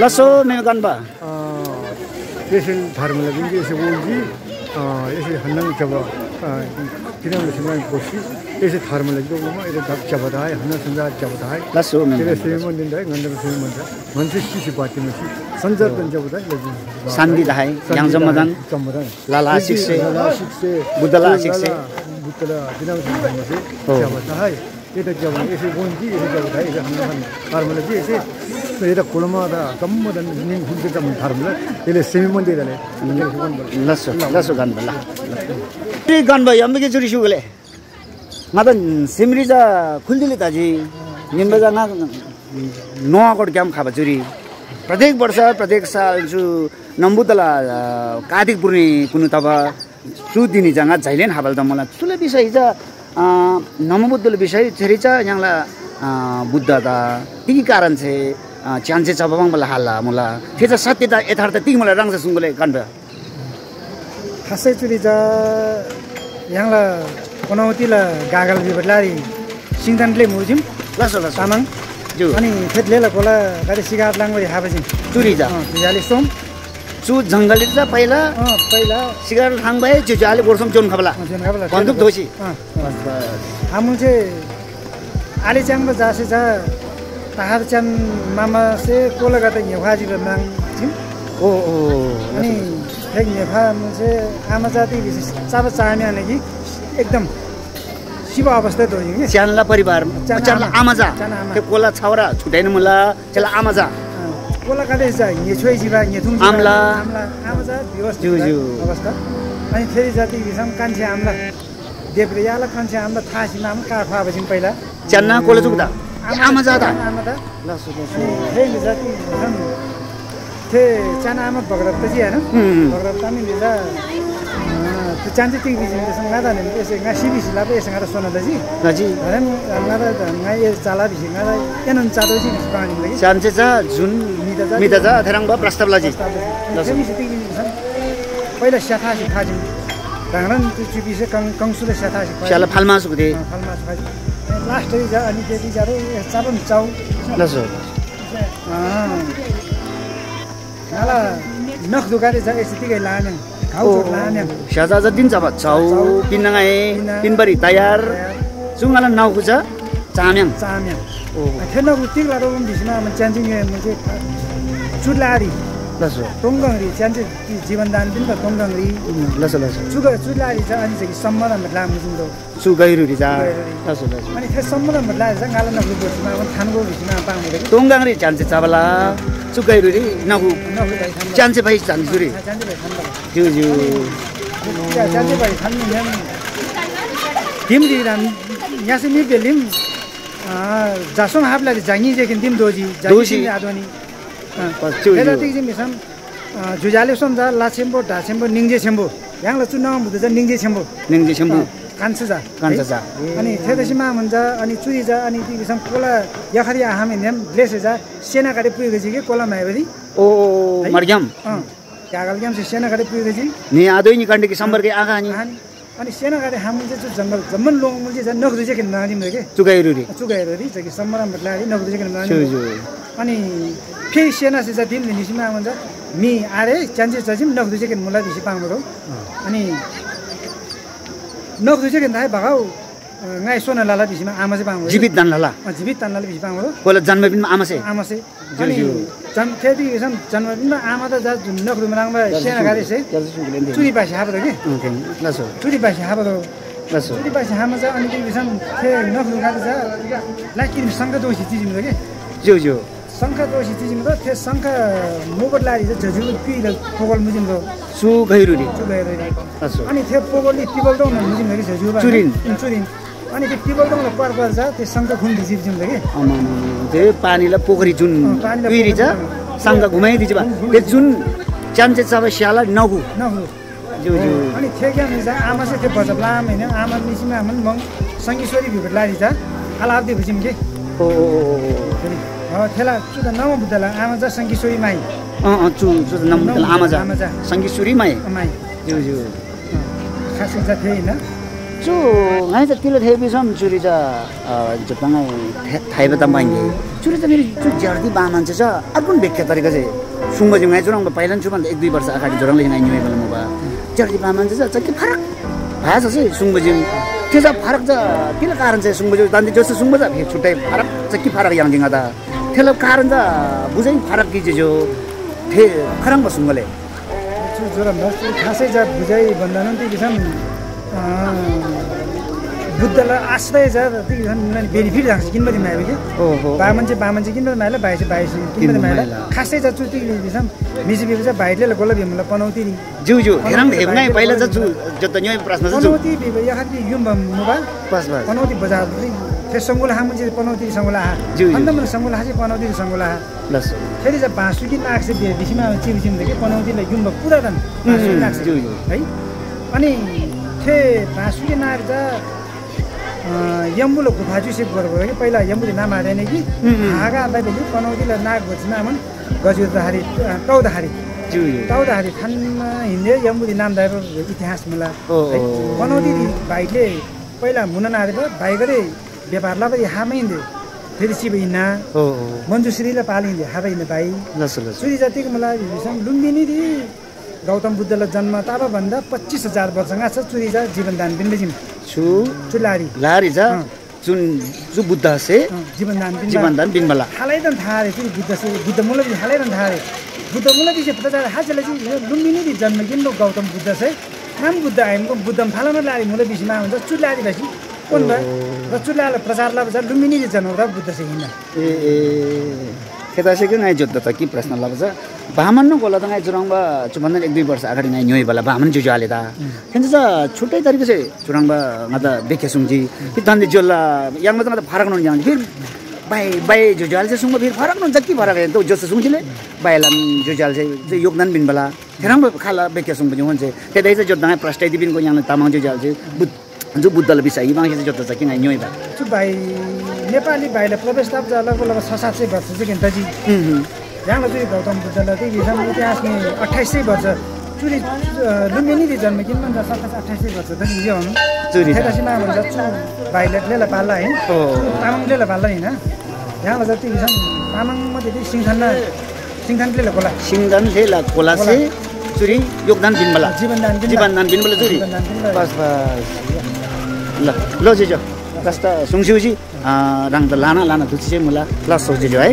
लसो मेरो गनबा यसै धर्मलाई पनि यसै बोल्जी यसै हन्नङ जब किनभने सिमाई कोसी यसै धर्मलाई जोमा यसै दब जबदाय हन्न संजा जबदाय लसो मेरो यसै मन्दिर दाइ गन्दर सिम मन्दिर भन्छ सिसी बातीमा सञ्जर पनि जबदाय शान्ति दाइ yang जमदन लाला शिक्षे बुद्धला शिक्षे बुद्धला किनभने जबदाय यता जब यसै बोल्जी यसै जबदाय यसै हन्न धर्मलाई चाहिँ यसै यता कुलमादा गम्मदन निम हुन्छ जम धर्मलाई यसले सिम मन्दिरले लसो लसो गनबा ती गनबा यम्बे चुरी सुगले माता सिमरिजा खुल्दिले ताजी निम्बेजना नोआकोट क्याम खाबा चुरी प्रत्येक वर्ष प्रत्येक साल जु नम्बुतला कार्तिक पूर्णि कुनु तबा चु दिनी जंगा झैलेन हाबल त मलाई चुले विषय जा नमबुद्धले विषय छेरिचा यहाँला बुद्ध दा ती कारण छे चान्से चबबाङ बला हाल्ला मुला फेचा सत्यता यथार्थ ती मलाई रंग सुंगले गनबा खासै चुरी जा यहाँला पनौतीला गागल बिबटलारी सिङदानले मुजिम लसो लसो तामाङ जो अनि फेदलेला कोला गाडी सिगाट लाङबे हाबेजिम चुरी जा जुजाले सोम चु जंगली जा पहिला पहिला सिगार खाङ भए जुजाले बोर्सम जोन खबला जुन खाबला बन्दुक दोसी हामु चाहिँ आले च्याङमा जासे जा ताहार च्यान मामा से कोला गाता नेवाजी र नाङ छिम ओ अनि फेक नेफा मुझे आमा जाति विशेष चाबा चाहने आने की एकदम शिव अवस्था तो ये च्यानला परिवार च्यानला आमाजा के कोला छाउरा छुटाइन मुला चला आमाजा कोला काले जा ये छोइ जीवा ये थुम आमला आमाजा व्यवस्थित अवस्था अनि फेरि जाति विषम कान्छे आमला देब्रियाला कान्छे आमला थासी नाम काखा बसिम पहिला च्यान्ना कोला जुक्दा आमाजा दा आमादा फेरि जाति थे चाना आमा बगरत त जी हैन बगरत तामी लिजा त्यो चान्चे ती बिजिन त्यससँग नादा ने यसै गासी बिसी लाबे यससँग र सोना दजी दजी हैन नादा गाई चाला बिसी नादा एनन चादो जी पानी लागि चान्चे जा जुन मिदा जा थरङ ब प्रस्ताव लाजी त्यसमी सिति पहिला स्याथा सिखाजी ढाङरन त्यो चुपिसे कंसुले स्याथा सिखा स्याला फालमा सुखदे फालमा सिखाजी लास्ट जा अनि त्यति जारे चाबम चाउ लसो नाला नख दुकाले जा यतिकै लाने घाउ लाने शाजा दिन जब चाउ पिनङाए पिनबरी तयार सुङला नाउको छ चाम्याङ ओ खेल्न उतिक लारो बिसमा म च्यान्जिङ मुझे चुलारी लसो टोङगङरी च्यान्जे जीवनदान दिन त टोङगङरी लसो लसो चुलारी छ अनि चाहिँ सम्मदन लामु जिन्दो सुगैरुरी जा लसो लसो अनि खे सम्मदन लाए जा गाला नगु बिसमा थानको बिसमा पाउने टोङगङरी चान्चे चाबला सुगैरुरी नगु चान्चे भाइ चान्जुरी जु जु चान्चे भाइ थान्ने नेम तिम दिराम यासे नि बेलिम जासोङ हाबला जाङी जेकिन तिम दोजी आदोनी हेला तिजि मिसम जुजाले सोम जा लाछेम्बो ढाछेम्बो निङजे छेम्बो याङला चुनाव बुद जा निङजे छेम्बो कान्छ जा अनि थेदसिमा हुन्छ अनि चुरी जा अनि ती बिसम कोला यखरी आहामे नेम ब्लेस जा सेना गाडी पुगेको छ के कोला माइबरी ओ मर्ग्याम कागल गेम से सेना गाडी पुगेको छ नि आदोइ नि कण्डे के सम्पर्क आगा अनि सेना गाडी हामी चाहिँ जंगल जम्मन लोङ मुझे जा नगदु चाहिँ किन नादिम के चुगाइरुरी चाहिँ सम्मरा मतलारी नगदु चाहिँ किन नादिम अनि फेरि सेना से जा दिम निसिमा हुन्छ मी आरे चान्चे चाहिँ नगदु चाहिँ किन मुला दिसि पाङरो अनि नगदु चाहिँ किन दाइ भगाउ ngai sona lala bisi ma amase bang jibit dan lala bisi bang kola janma bin amase ani jan khedi sam janma bin ama da ja junna khru manang ba sena gari se churi basi haba ke laso churi basi haba churi basi hama ja ani bisam the nakhru gari ja lakin sangka dosi tijim ke jo sangka dosi tijim da the sangka mogot lari ja jaju pi da pogol mujim do su gairuri laso ani the pogol ni tibol do na mujim gari jaju ba churin अनि त्यो टिबल डङला पार पार जा त्यो सङ्घ खुन दिजिम के त्यो पानीलाई पोखरी जुन पिरी छ सङ्घ घुमाइदिन्छ बा त्यो जुन चान्चे छ स्याला नगु जो अनि थेक्या जा आमा चाहिँ त्यो बजबलाम हैन आमा निसिमा मन मङ संगीश्वरी भिबट लारी जा आलाब्दे भजिम के ओ थेला चुद नम बुद्धला आमा जा संगीश्वरी माई चु नम बुद्धला आमा जा संगीश्वरी माई जो खासै जा थिएन 저 나이자 틸러 대비섬 주리자 저방에 타이베다 많이 주리자 미리 저 저디 바만자 아군 백개 तरिकासे सुंग जुंगाय जुरांग पहिलन जुबान 1-2 वर्ष अगाडि जुरांगले यहाँ न्युए बलम बा जर्दी बामनजा जति फरक भाषा चाहिँ सुंग जुम त्यो चाहिँ फरक छ किन कारण चाहिँ सुंग जु दान्दी जस्तो सुंग जा फे छुट्टै फरक चाहिँ के फरक यहाँ जिंगा दा त्यसले कारण जा बुझै फरक कि जो थे खरंग सुंगले जोरा मस्त खासै जा बुझाइ भन्दैन त्यो किसान बुद्धलाई आश्रय जा बेनिफिट राख्छ किन पनि माइबे के बामन चाहिँ किन पनि माइला बाइ किन पनि माइला खासै जा चुति दिसम मिसी बिबे चाहिँ बाइले गोला बिमला पनौती जु हेरम हेबनाइ पहिला ज जत न्य प्रश्न छ पनौती बिबे यहाँ कि युम मोबाइल बस पनौती बजार फेस संगुला हाम चाहिँ पनौती संगुला हा अन्त मन संगुला चाहिँ पनौती संगुला हा लस फेरि चाहिँ बाँसुकी नाक चाहिँ बिसीमा चिमचिम देखे पनौतीले युम पुरा दन बाँसुकी नाक है अनि थे बाँसुकी नाक जा यम्बुलो गुफाजु सिप गरेको कि पहिला यम्बुले नाम हालेन कि हागा आउँदाखेरि पनौतीले नाग भोजना मन गजुदाहारी टाउदाहारी खानमा हिँड्दै यम्बुले नाम दाएको इतिहास मला पनौती भाइले पहिला मुना नारे भाइ गरे व्यापारलाई पनि हामै हिँड्दै फेरि शिव हिँड्ना मञ्जुश्रीलाई पालिँदै हाबा हिँड्ने भाइ सुरी जातिको मलाई लुम्बिनी गौतम बुद्धलाई जन्म ताबा भन्दा 25,000 वर्षगा छ चुरीजा जीवनदान बिन्दजिम चुलारी लारी जा जो बुद्ध से जीवनदान बिनबला हालैदन थारे चुरी बुद्ध से बुद्ध मूल भी हालैदन थारे बुद्ध मूल भी से पता हाजले जी लुम्बिनी दि जन्म गिन्दो गौतम बुद्ध से नाम बुद्ध आइमको बुद्धम फालमा लारी मूल बिसमा हुन्छ चुलारी भएपछि कोन भयो र चुलाले प्रचारला बजार लुम्बिनी दि जन्म र बुद्ध से हिँड्न खेतासे कि नाइ जोत्दा त कि प्रश्न लाग्छ बामन न गोला त नाइ जुराङबा चुभन्दा 1-2 वर्ष अगाडि नाइ न्योइ बला बामन जुजु हाले ता खेन्छ छ छुट्टै तरिका से जुराङबा ngada बेखे सुङजी कि तन्दी जोला यांग त फरक न जान्छ फिर बाइ जुजु हाले सुङ फिर फरक न जति फरक है त जस्तो सुङजीले बाइलाम जुजु हाले चाहिँ योगदान बिन बला खेरङ खाला बेखे सुङ पनि हुन्छ त्यतै चाहिँ जोत्दा प्रस्टै दिबिनको yang तामाङ जुजु हाले जो बुद्धले बिसाइ बाँकी जोत्दा छ कि नाइ न्योइ बा चु बाइ नेपाली भाइले प्रवेशताप जाला बोला 600-700 वर्ष चाहिँ किनताजी यहाँ चाहिँ गौतम बुद्धलाई चाहिँ विषम इतिहासमा 2800 वर्ष चुरी लुम्बिनी दि जन्म किन भन्छ 27-28 वर्ष त हिजो हुनु चुरी त्यसैमा भन्छ चु भाइले पाल्ला हैन तामाङले पाल्ला हैन यहाँ जति विषम तामाङ मध्ये चाहिँ सिङथानले कोला सिङथानले कोला से चुरी योगदान बिनबला जीवनदान बिनबला चुरी बस ल जिजो कस्ता सुङसिउजी रङ त लाना दुछि मुला ल सोचिजो है